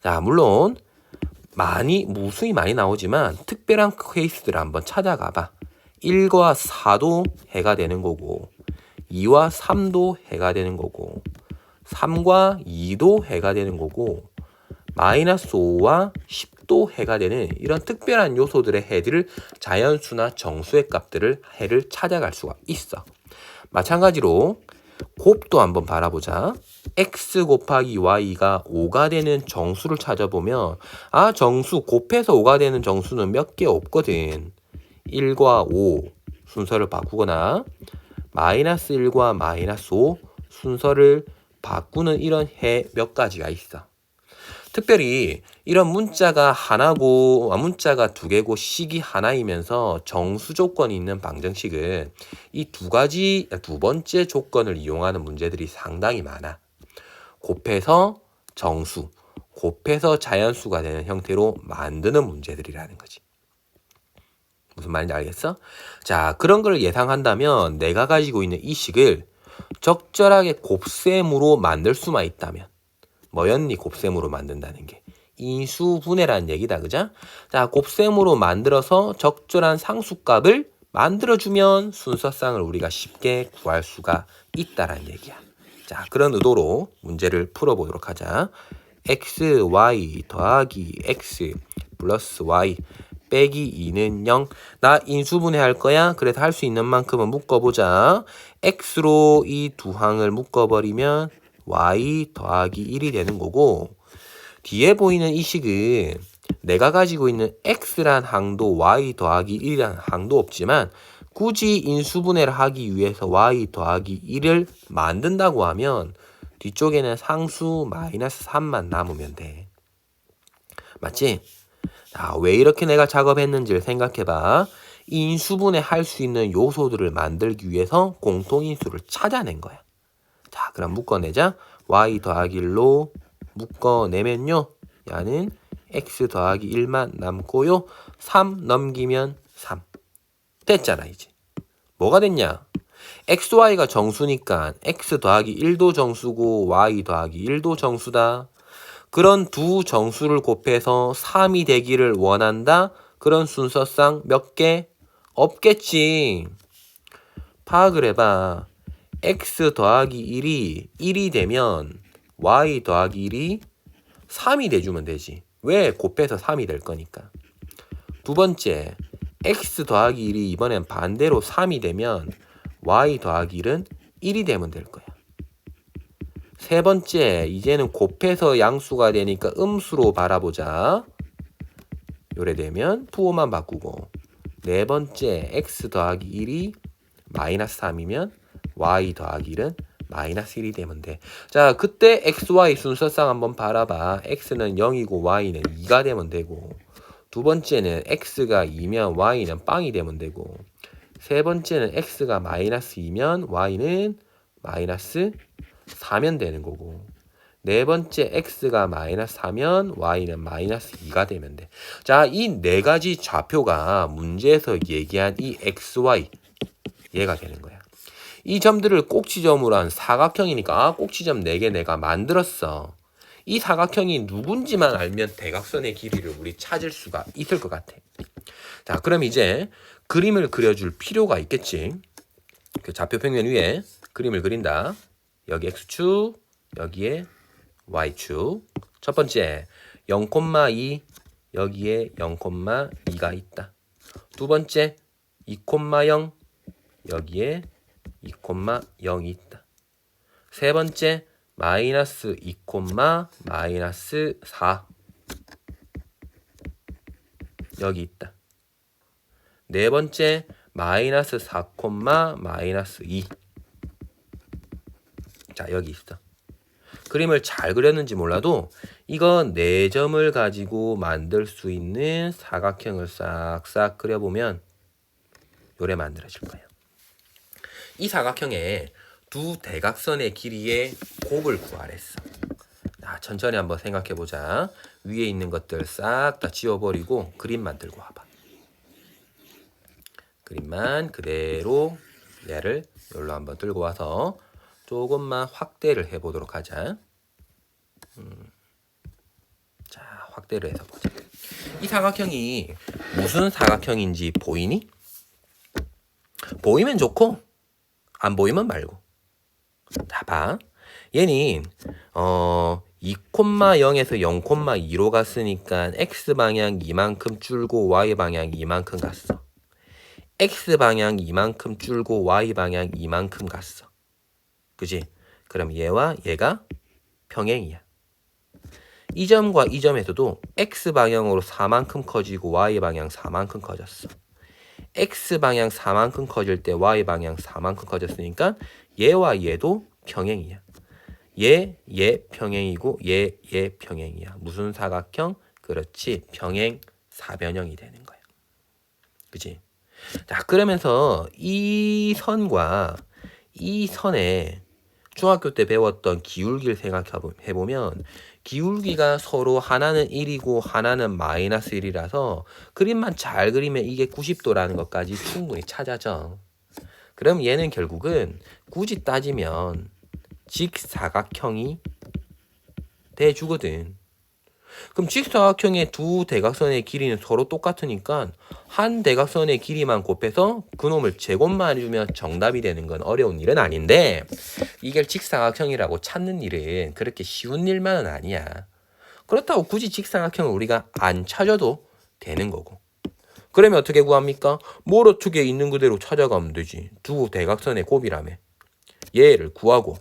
자, 물론 무수히 많이 나오지만 특별한 케이스들을 한번 찾아가 봐. 1과 4도 해가 되는 거고 2와 3도 해가 되는 거고 3과 2도 해가 되는 거고 마이너스 5와 10도 해가 되는 이런 특별한 요소들의 해들을 자연수나 정수의 값들을 해를 찾아갈 수가 있어. 마찬가지로 곱도 한번 바라보자. x 곱하기 y가 5가 되는 정수를 찾아보면 정수 곱해서 5가 되는 정수는 몇 개 없거든. 1과 5 순서를 바꾸거나 마이너스 1과 마이너스 5 순서를 바꾸는 이런 해 몇 가지가 있어. 특별히 이런 문자가 하나고 문자가 두 개고 식이 하나이면서 정수 조건이 있는 방정식은 이 두 번째 조건을 이용하는 문제들이 상당히 많아. 곱해서 정수, 곱해서 자연수가 되는 형태로 만드는 문제들이라는 거지. 무슨 말인지 알겠어? 자, 그런 걸 예상한다면 내가 가지고 있는 이 식을 적절하게 곱셈으로 만들 수만 있다면 뭐였니? 곱셈으로 만든다는 게 인수분해라는 얘기다, 그죠? 자, 곱셈으로 만들어서 적절한 상수값을 만들어주면 순서상을 우리가 쉽게 구할 수가 있다라는 얘기야. 자, 그런 의도로 문제를 풀어보도록 하자. x, y 더하기 x 플러스 y 빼기 2는 0. 나 인수분해 할 거야. 그래서 할 수 있는 만큼은 묶어보자. x로 이 두 항을 묶어버리면 y 더하기 1이 되는 거고 뒤에 보이는 이 식은 내가 가지고 있는 x란 항도 y 더하기 1이라는 항도 없지만 굳이 인수분해를 하기 위해서 y 더하기 1을 만든다고 하면 뒤쪽에는 상수 마이너스 3만 남으면 돼. 맞지? 자, 왜 이렇게 내가 작업했는지를 생각해봐. 인수분해 할 수 있는 요소들을 만들기 위해서 공통인수를 찾아낸 거야. 자, 그럼 묶어내자. y 더하기 1로 묶어내면요. 야는 x 더하기 1만 남고요. 3 넘기면 3. 됐잖아, 이제. 뭐가 됐냐? x, y가 정수니까 x 더하기 1도 정수고 y 더하기 1도 정수다. 그런 두 정수를 곱해서 3이 되기를 원한다. 그런 순서상 몇 개? 없겠지. 파악을 해봐. x 더하기 1이 되면 y 더하기 1이 3이 돼주면 되지. 왜? 곱해서 3이 될 거니까. 두 번째, x 더하기 1이 이번엔 반대로 3이 되면 y 더하기 1은 1이 되면 될 거야. 세 번째, 이제는 곱해서 양수가 되니까 음수로 바라보자. 요래 되면 부호만 바꾸고. 네 번째, x 더하기 1이 마이너스 3이면 y 더하기 1은 마이너스 1이 되면 돼. 자, 그때 x, y 순서상 한번 바라봐. x는 0이고 y는 2가 되면 되고 두 번째는 x가 2면 y는 빵이 되면 되고 세 번째는 x가 마이너스 2면 y는 마이너스 4면 되는 거고 네 번째 x가 마이너스 4면 y는 마이너스 2가 되면 돼. 자, 이 네 가지 좌표가 문제에서 얘기한 이 xy 얘가 되는 거야. 이 점들을 꼭지점으로 한 사각형이니까 꼭지점 4개 내가 만들었어. 이 사각형이 누군지만 알면 대각선의 길이를 우리 찾을 수가 있을 것 같아. 자, 그럼 이제 그림을 그려줄 필요가 있겠지. 그 좌표 평면 위에 그림을 그린다. 여기 x축, 여기에 y축. 첫 번째 0,2 여기에 0,2가 있다. 두 번째 2,0 여기에 2,0이 있다. 세 번째 마이너스 2, 마이너스 4 여기 있다. 네 번째 마이너스 4, 마이너스 2 자, 여기 있어. 그림을 잘 그렸는지 몰라도 이거 4점을 가지고 만들 수 있는 사각형을 싹싹 그려보면 요래 만들어질 거예요. 이 사각형에 두 대각선의 길이의 곱을 구하랬어. 자, 천천히 한번 생각해보자. 위에 있는 것들 싹 다 지워버리고 그림만 들고 와봐. 그림만 그대로 얘를 여기로 한번 들고 와서 조금만 확대를 해보도록 하자. 자, 확대를 해서 보자. 이 사각형이 무슨 사각형인지 보이니? 보이면 좋고 안 보이면 말고. 자, 봐. 얘는 2,0에서 0,2로 갔으니까 x방향 이만큼 줄고 y방향 이만큼 갔어. x방향 이만큼 줄고 y방향 이만큼 갔어. 그지? 그럼 얘와 얘가 평행이야. 이 점과 이 점에서도 x방향으로 4만큼 커지고 y방향 4만큼 커졌어. x방향 4만큼 커질 때 y방향 4만큼 커졌으니까 얘와 얘도 평행이야. 얘 평행이고 얘 평행이야. 무슨 사각형? 그렇지. 평행 사변형이 되는 거야. 그치? 자, 그러면서 이 선과 이 선에 중학교 때 배웠던 기울기를 생각해보면 기울기가 서로 하나는 1이고 하나는 마이너스 1이라서 그림만 잘 그리면 이게 90도라는 것까지 충분히 찾아져. 그럼 얘는 결국은 굳이 따지면 직사각형이 돼주거든. 그럼 직사각형의 두 대각선의 길이는 서로 똑같으니까 한 대각선의 길이만 곱해서 그놈을 제곱만 해주면 정답이 되는 건 어려운 일은 아닌데 이게 직사각형이라고 찾는 일은 그렇게 쉬운 일만은 아니야. 그렇다고 굳이 직사각형을 우리가 안 찾아도 되는 거고. 그러면 어떻게 구합니까? 뭘 어떻게 있는 그대로 찾아가면 되지. 두 대각선의 곱이라며. 얘를 구하고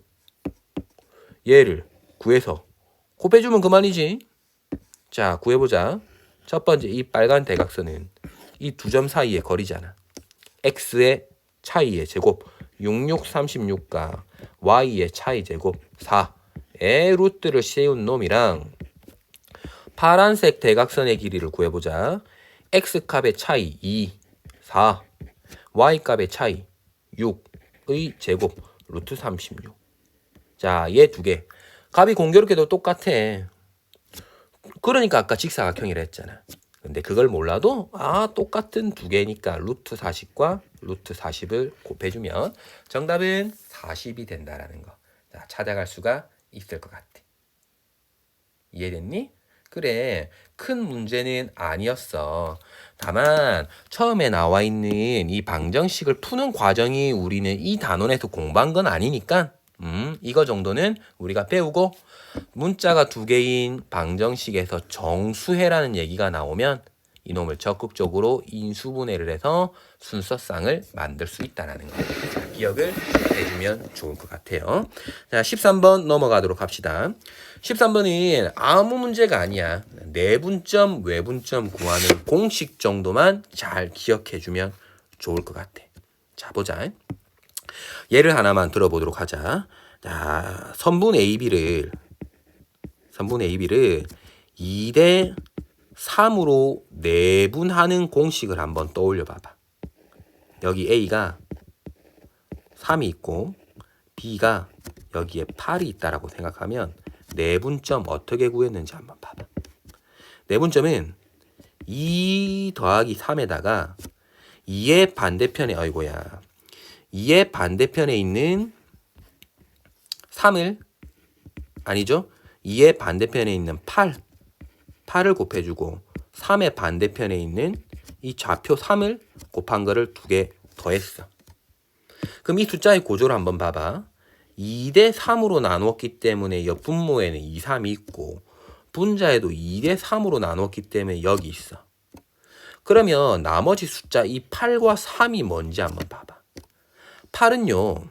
얘를 구해서 곱해주면 그만이지. 자, 구해보자. 첫 번째 이 빨간 대각선은 이 두 점 사이의 거리잖아. x의 차이의 제곱 66, 36과 y의 차이 제곱 4의 루트를 세운 놈이랑 파란색 대각선의 길이를 구해보자. x값의 차이 2, 4, y값의 차이 6의 제곱 루트 36. 자, 얘 두 개. 값이 공교롭게도 똑같아. 그러니까 아까 직사각형이라 했잖아. 근데 그걸 몰라도 똑같은 두 개니까 루트 40과 루트 40을 곱해주면 정답은 40이 된다라는 거. 자, 찾아갈 수가 있을 것 같아. 이해됐니? 그래, 큰 문제는 아니었어. 다만 처음에 나와 있는 이 방정식을 푸는 과정이 우리는 이 단원에서 공부한 건 아니니까 이거 정도는 우리가 배우고 문자가 두 개인 방정식에서 정수해라는 얘기가 나오면 이놈을 적극적으로 인수분해를 해서 순서쌍을 만들 수 있다는 거. 자, 기억을 해주면 좋을 것 같아요. 자, 13번 넘어가도록 합시다. 13번은 아무 문제가 아니야. 내분점, 외분점 구하는 공식 정도만 잘 기억해주면 좋을 것 같아. 자, 보자. 예를 하나만 들어보도록 하자. 자, 선분 AB를 2대 3으로 내분하는 공식을 한번 떠올려 봐봐. 여기 A가 3이 있고 B가 여기에 8이 있다라고 생각하면 내분점 어떻게 구했는지 한번 봐봐. 내분점은 2 더하기 3에다가 2의 반대편에 2의 반대편에 있는 3을 아니죠? 2의 반대편에 있는 8을 곱해주고 3의 반대편에 있는 이 좌표 3을 곱한 거를 두 개 더했어. 그럼 이 숫자의 고조를 한번 봐봐. 2대 3으로 나누었기 때문에 옆 분모에는 2, 3이 있고 분자에도 2대 3으로 나누었기 때문에 여기 있어. 그러면 나머지 숫자 이 8과 3이 뭔지 한번 봐봐. 8은요.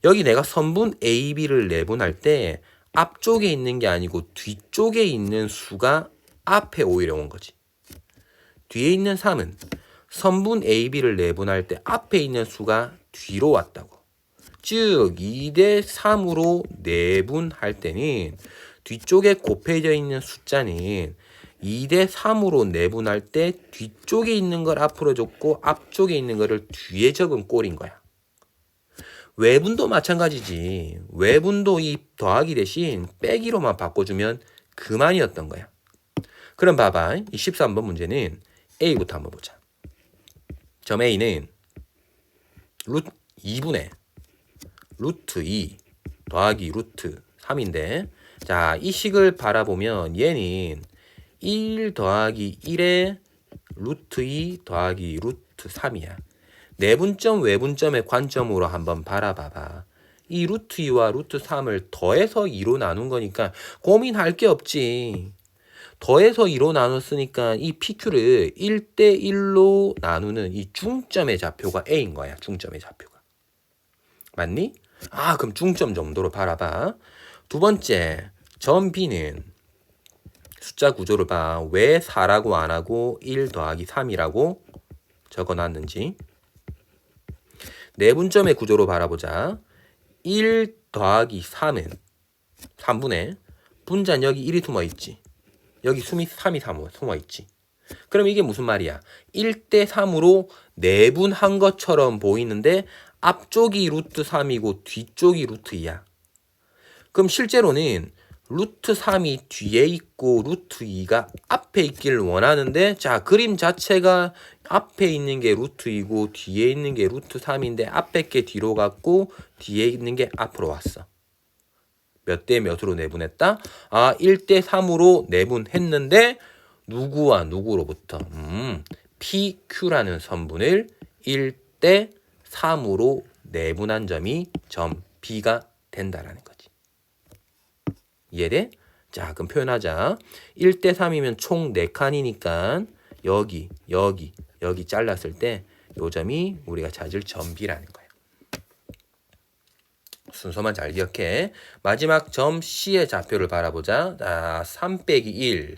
여기 내가 선분 AB를 내분할 때 앞쪽에 있는 게 아니고 뒤쪽에 있는 수가 앞에 오히려 온 거지. 뒤에 있는 3은 선분 AB를 내분할 때 앞에 있는 수가 뒤로 왔다고. 즉 2대 3으로 내분할 때는 뒤쪽에 곱해져 있는 숫자는 2대 3으로 내분할 때 뒤쪽에 있는 걸 앞으로 적고 앞쪽에 있는 거를 뒤에 적은 꼴인 거야. 외분도 마찬가지지. 외분도 이 더하기 대신 빼기로만 바꿔주면 그만이었던 거야. 그럼 봐봐. 이 13번 문제는 A부터 한번 보자. 점 A는 2분의 루트 2 더하기 루트 3인데, 자, 이 식을 바라보면 얘는 1 더하기 1에 루트 2 더하기 루트 3이야. 내분점 외분점의 관점으로 한번 바라봐봐. 이 루트 2와 루트 3을 더해서 2로 나눈 거니까 고민할 게 없지. 더해서 2로 나눴으니까 이 PQ를 1대 1로 나누는 이 중점의 좌표가 A인 거야. 중점의 좌표가. 맞니? 그럼 중점 정도로 바라봐. 두 번째, 점 B는 숫자 구조를 봐. 왜 4라고 안 하고 1 더하기 3이라고 적어놨는지. 내분점의 구조로 바라보자. 1 더하기 3은 3분의 분자는 여기 1이 숨어있지. 여기 3이 숨어있지. 그럼 이게 무슨 말이야? 1대 3으로 내분한 것처럼 보이는데 앞쪽이 루트 3이고 뒤쪽이 루트 2야. 그럼 실제로는 루트 3이 뒤에 있고 루트 2가 앞에 있기를 원하는데, 자, 그림 자체가 앞에 있는 게 루트 2고 뒤에 있는 게 루트 3인데 앞에 게 뒤로 갔고 뒤에 있는 게 앞으로 왔어. 몇 대 몇으로 내분했다? 1대 3으로 내분했는데 누구와 누구로부터? PQ라는 선분을 1대 3으로 내분한 점이 점 B가 된다라는 거지. 이해돼? 자, 그럼 표현하자. 1대 3이면 총 4칸이니까 여기 잘랐을 때 요 점이 우리가 찾을 점 B라는 거야. 순서만 잘 기억해. 마지막 점 C의 좌표를 바라보자. 3 빼기 1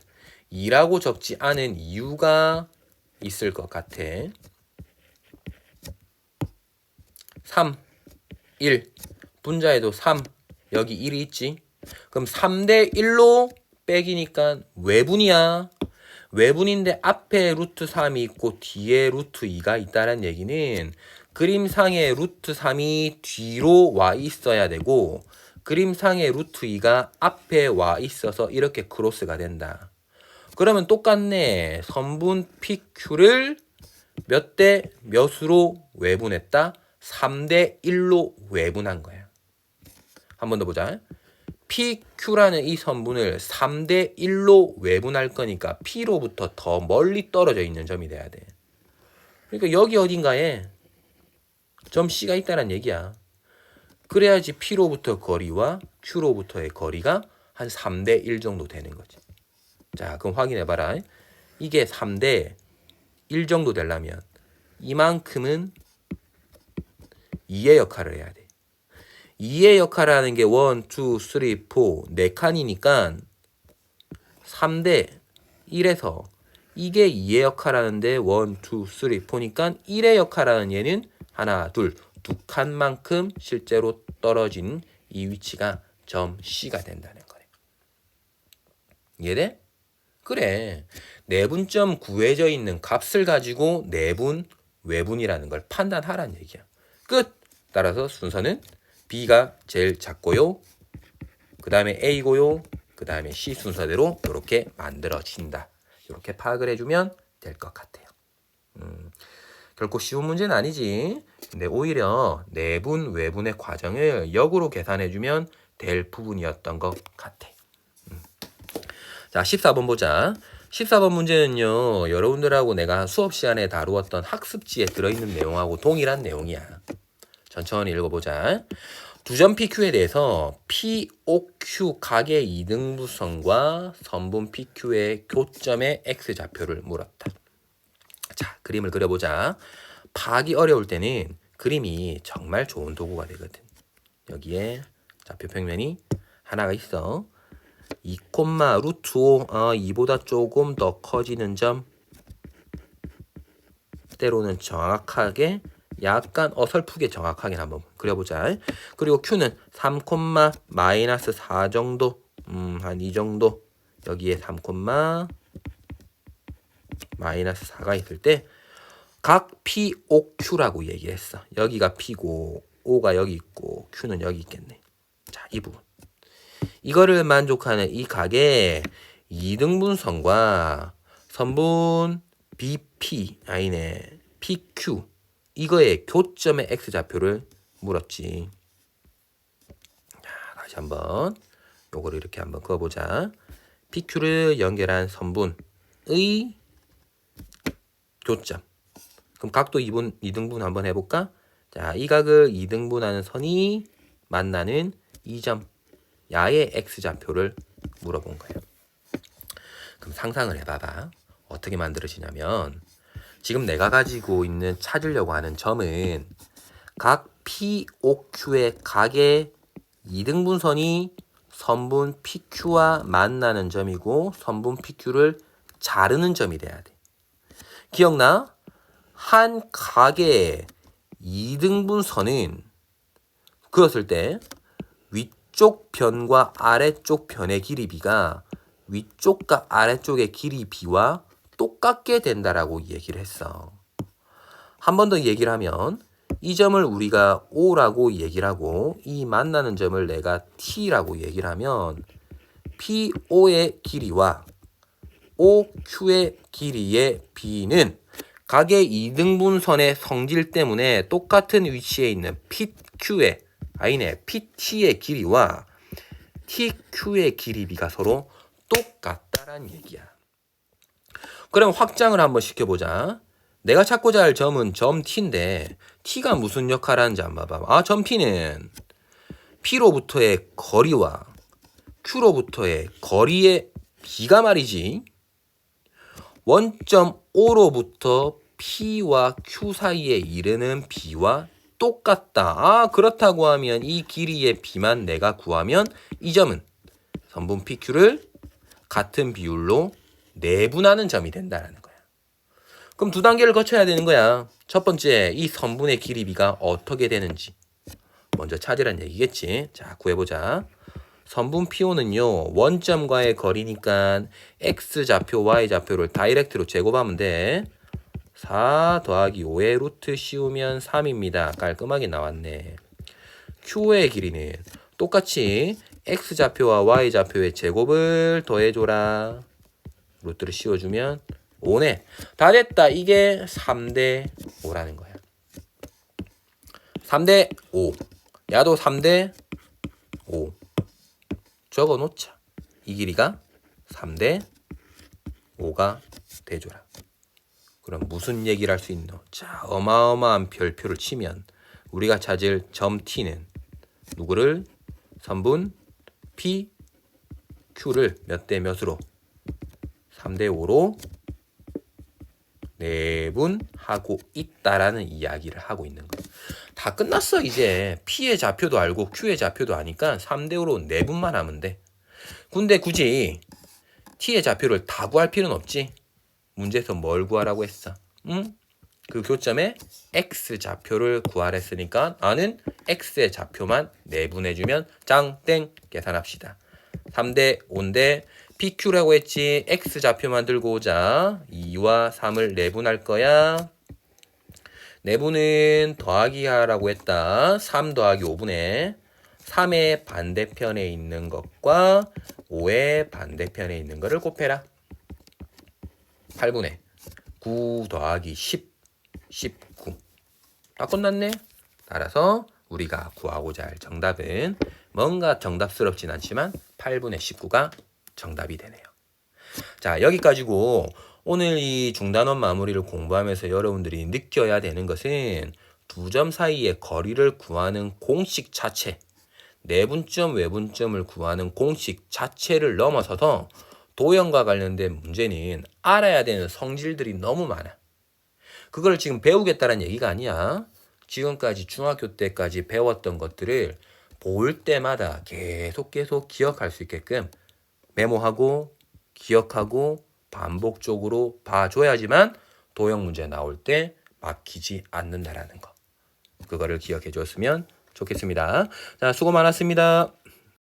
2라고 적지 않은 이유가 있을 것 같아. 3 1 분자에도 3 여기 1이 있지. 그럼 3대 1로 빼기니까 외분이야. 외분인데 앞에 루트 3이 있고 뒤에 루트 2가 있다는 얘기는 그림상의 루트 3이 뒤로 와 있어야 되고 그림상의 루트 2가 앞에 와 있어서 이렇게 크로스가 된다. 그러면 똑같네. 선분 PQ를 몇 대 몇으로 외분했다? 3대 1로 외분한 거야. 한 번 더 보자. PQ라는 이 선분을 3대 1로 외분할 거니까 P로부터 더 멀리 떨어져 있는 점이 돼야 돼. 그러니까 여기 어딘가에 점 C가 있다는 얘기야. 그래야지 P로부터 거리와 Q로부터의 거리가 한 3대 1 정도 되는 거지. 자, 그럼 확인해봐라. 이게 3대 1 정도 되려면 이만큼은 2의 역할을 해야 돼. 2의 역할을 하는 게 1, 2, 3, 4, 4칸이니까 3대 1에서 이게 2의 역할을 하는데 1, 2, 3, 4니까 1의 역할을 하는 얘는 하나, 둘, 2칸만큼 실제로 떨어진 이 위치가 점 C가 된다는 거네. 이해돼? 그래. 내분점 구해져 있는 값을 가지고 내분, 외분이라는 걸 판단하라는 얘기야. 끝! 따라서 순서는 B가 제일 작고요. 그 다음에 A고요. 그 다음에 C 순서대로 이렇게 만들어진다. 이렇게 파악을 해주면 될 것 같아요. 결코 쉬운 문제는 아니지. 근데 오히려 내분, 외분의 과정을 역으로 계산해주면 될 부분이었던 것 같아. 자, 14번 보자. 14번 문제는요, 여러분들하고 내가 수업 시간에 다루었던 학습지에 들어있는 내용하고 동일한 내용이야. 천천히 읽어보자. 두점 PQ에 대해서 POQ 각의 이등분선과 선분 PQ의 교점의 X좌표를 물었다. 자, 그림을 그려보자. 파악이 어려울 때는 그림이 정말 좋은 도구가 되거든. 여기에 좌표 평면이 하나가 있어. 2, 루트 5, 2보다 조금 더 커지는 점, 때로는 정확하게 약간 어설프게 정확하게 한번 그려보자. 그리고 Q는 3, 마이너스 4 정도, 한 이 정도. 여기에 3, 마이너스 4가 있을 때 각 P, O, Q라고 얘기했어. 여기가 P고 O가 여기 있고 Q는 여기 있겠네. 자, 이 부분. 이거를 만족하는 이 각의 이등분선과 선분 BP, 아니네, PQ, 이거의 교점의 X좌표를 물었지. 자, 다시 한번 요거를 이렇게 한번 그어보자. PQ를 연결한 선분의 교점. 그럼 각도 2등분 한번 해볼까? 자, 이 각을 2등분하는 선이 만나는 이 점 야의 X좌표를 물어본 거예요. 그럼 상상을 해봐봐. 어떻게 만들어지냐면 지금 내가 가지고 있는 찾으려고 하는 점은 각 POQ의 각의 2등분선이 선분 PQ와 만나는 점이고 선분 PQ를 자르는 점이 돼야 돼. 기억나? 한 각의 2등분선은 그었을 때 위쪽 변과 아래쪽 변의 길이 b가 위쪽과 아래쪽의 길이 b와 똑같게 된다라고 얘기를 했어. 한 번 더 얘기를 하면 이 점을 우리가 O라고 얘기를 하고 이 만나는 점을 내가 T라고 얘기를 하면 PO의 길이와 OQ의 길이의 B는 각의 2등분선의 성질 때문에 똑같은 위치에 있는 PQ의 PT의 길이와 TQ의 길이 B가 서로 똑같다란 얘기야. 그럼 확장을 한번 시켜보자. 내가 찾고자 할 점은 점 T인데 T가 무슨 역할을 하는지 한번 봐봐. 점 T는 P로부터의 거리와 Q로부터의 거리의 B가 말이지. 원점 O로부터 P와 Q 사이에 이르는 B와 똑같다. 그렇다고 하면 이 길이의 B만 내가 구하면 이 점은 선분 PQ를 같은 비율로 내분하는 점이 된다는 거야. 그럼 두 단계를 거쳐야 되는 거야. 첫 번째, 이 선분의 길이 B가 어떻게 되는지 먼저 찾으란 얘기겠지. 자, 구해보자. 선분 PO는요, 원점과의 거리니까 X좌표, Y좌표를 다이렉트로 제곱하면 돼. 4 더하기 5의 루트 씌우면 3입니다. 깔끔하게 나왔네. Q의 길이는 똑같이 X좌표와 Y좌표의 제곱을 더해줘라. 루트를 씌워주면 5네. 다 됐다. 이게 3대 5라는 거야. 3대 5. 야도 3대 5. 적어 놓자. 이 길이가 3대 5가 돼줘라. 그럼 무슨 얘기를 할 수 있노? 자, 어마어마한 별표를 치면 우리가 찾을 점 T는 누구를? 선분 P, Q를 몇 대 몇으로? 3대 5로 내분하고 있다라는 이야기를 하고 있는 거예요. 다 끝났어 이제. P의 좌표도 알고 Q의 좌표도 아니까 3대 5로 내분만 하면 돼. 근데 굳이 T의 좌표를 다 구할 필요는 없지. 문제에서 뭘 구하라고 했어? 그 교점에 X좌표를 구하랬으니까 나는 X의 좌표만 내분해주면 짱땡 계산합시다. 3대 5인데 PQ라고 했지. X좌표만 들고 오자. 2와 3을 내분할 거야. 내분은 더하기 하라고 했다. 3 더하기 5분의 3의 반대편에 있는 것과 5의 반대편에 있는 것을 곱해라. 8분의 9 더하기 10, 19. 다 끝났네. 따라서 우리가 구하고자 할 정답은 뭔가 정답스럽진 않지만 8분의 19가 정답이 되네요. 자, 여기까지고 오늘 이 중단원 마무리를 공부하면서 여러분들이 느껴야 되는 것은 두 점 사이의 거리를 구하는 공식 자체, 내분점, 외분점을 구하는 공식 자체를 넘어서서 도형과 관련된 문제는 알아야 되는 성질들이 너무 많아. 그걸 지금 배우겠다는 얘기가 아니야. 지금까지 중학교 때까지 배웠던 것들을 볼 때마다 계속 기억할 수 있게끔 메모하고 기억하고 반복적으로 봐줘야지만 도형 문제 나올 때 막히지 않는다라는 거. 그거를 기억해 줬으면 좋겠습니다. 자, 수고 많았습니다.